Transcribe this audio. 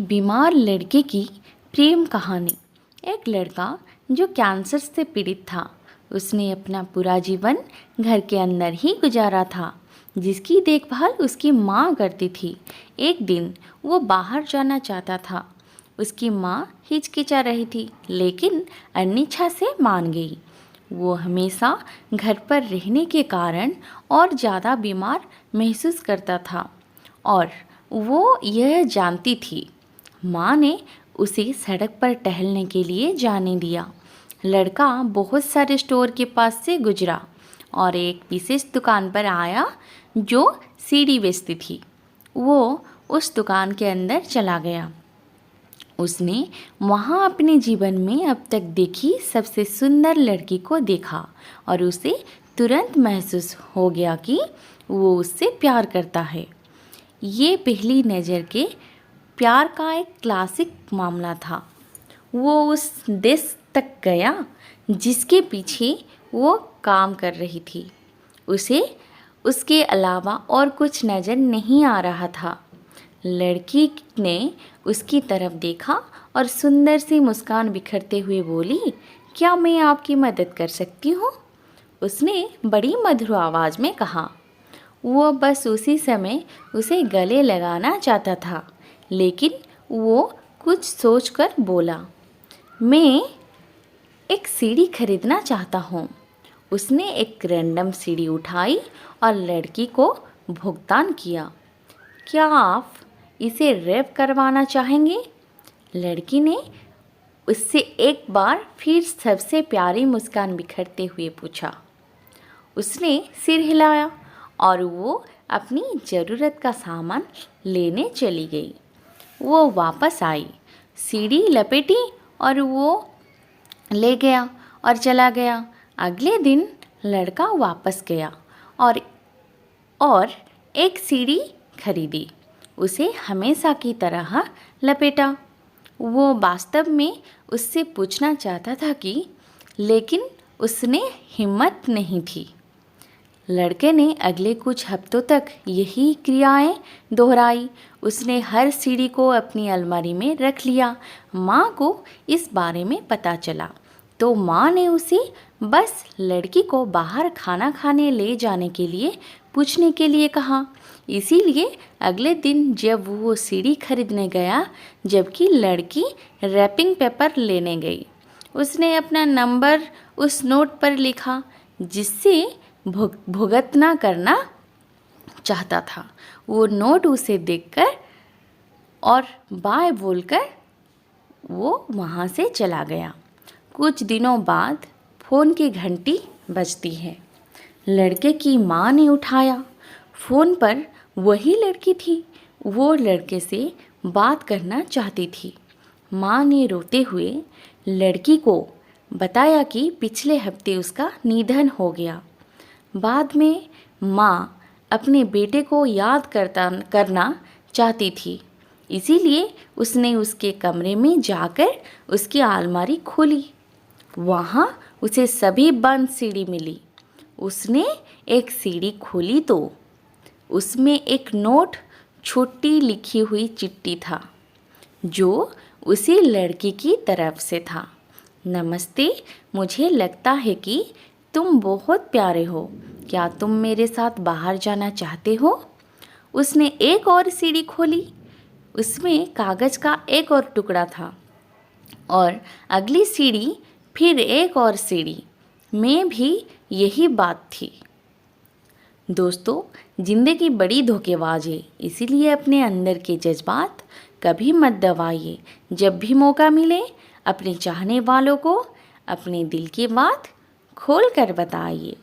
बीमार लड़के की प्रेम कहानी। एक लड़का जो कैंसर से पीड़ित था, उसने अपना पूरा जीवन घर के अंदर ही गुजारा था, जिसकी देखभाल उसकी माँ करती थी। एक दिन वो बाहर जाना चाहता था। उसकी माँ हिचकिचा रही थी, लेकिन अनिच्छा से मान गई। वो हमेशा घर पर रहने के कारण और ज़्यादा बीमार महसूस करता था और वो यह जानती थी। माँ ने उसे सड़क पर टहलने के लिए जाने दिया। लड़का बहुत सारे स्टोर के पास से गुजरा और एक विशेष दुकान पर आया जो सीढ़ी बेचती थी। वो उस दुकान के अंदर चला गया। उसने वहाँ अपने जीवन में अब तक देखी सबसे सुंदर लड़की को देखा और उसे तुरंत महसूस हो गया कि वो उससे प्यार करता है। ये पहली नज़र के प्यार का एक क्लासिक मामला था। वो उस देश तक गया जिसके पीछे वो काम कर रही थी। उसे उसके अलावा और कुछ नज़र नहीं आ रहा था। लड़की ने उसकी तरफ देखा और सुंदर सी मुस्कान बिखरते हुए बोली, क्या मैं आपकी मदद कर सकती हूँ? उसने बड़ी मधुर आवाज़ में कहा। वो बस उसी समय उसे गले लगाना चाहता था, लेकिन वो कुछ सोचकर बोला, मैं एक सीढ़ी खरीदना चाहता हूँ। उसने एक रैंडम सीढ़ी उठाई और लड़की को भुगतान किया। क्या आप इसे रैप करवाना चाहेंगे? लड़की ने उससे एक बार फिर सबसे प्यारी मुस्कान बिखरते हुए पूछा। उसने सिर हिलाया और वो अपनी ज़रूरत का सामान लेने चली गई। वो वापस आई, सीढ़ी लपेटी और वो ले गया और चला गया। अगले दिन लड़का वापस गया और एक सीढ़ी खरीदी। उसे हमेशा की तरह लपेटा। वो वास्तव में उससे पूछना चाहता था कि, लेकिन उसने हिम्मत नहीं थी। लड़के ने अगले कुछ हफ्तों तक यही क्रियाएं दोहराई। उसने हर सीढ़ी को अपनी अलमारी में रख लिया। माँ को इस बारे में पता चला तो माँ ने उसे बस लड़की को बाहर खाना खाने ले जाने के लिए पूछने के लिए कहा। इसीलिए अगले दिन जब वो सीढ़ी खरीदने गया, जबकि लड़की रैपिंग पेपर लेने गई, उसने अपना नंबर उस नोट पर लिखा जिससे भुगतना करना चाहता था। वो नोट उसे देखकर और बाय बोलकर वो वहाँ से चला गया। कुछ दिनों बाद फ़ोन की घंटी बजती है। लड़के की माँ ने उठाया। फ़ोन पर वही लड़की थी। वो लड़के से बात करना चाहती थी। माँ ने रोते हुए लड़की को बताया कि पिछले हफ्ते उसका निधन हो गया। बाद में माँ अपने बेटे को याद करना चाहती थी, इसीलिए उसने उसके कमरे में जाकर उसकी अलमारी खोली। वहाँ उसे सभी बंद सीढ़ी मिली। उसने एक सीढ़ी खोली तो उसमें एक नोट, छोटी लिखी हुई चिट्ठी था जो उसी लड़की की तरफ से था। नमस्ते, मुझे लगता है कि तुम बहुत प्यारे हो। क्या तुम मेरे साथ बाहर जाना चाहते हो? उसने एक और सीढ़ी खोली। उसमें कागज़ का एक और टुकड़ा था और अगली सीढ़ी फिर एक और सीढ़ी में भी यही बात थी। दोस्तों, ज़िंदगी बड़ी धोखेबाज है, इसीलिए अपने अंदर के जज्बात कभी मत दबाइए। जब भी मौका मिले, अपने चाहने वालों को अपने दिल की बात खोल कर बताइए।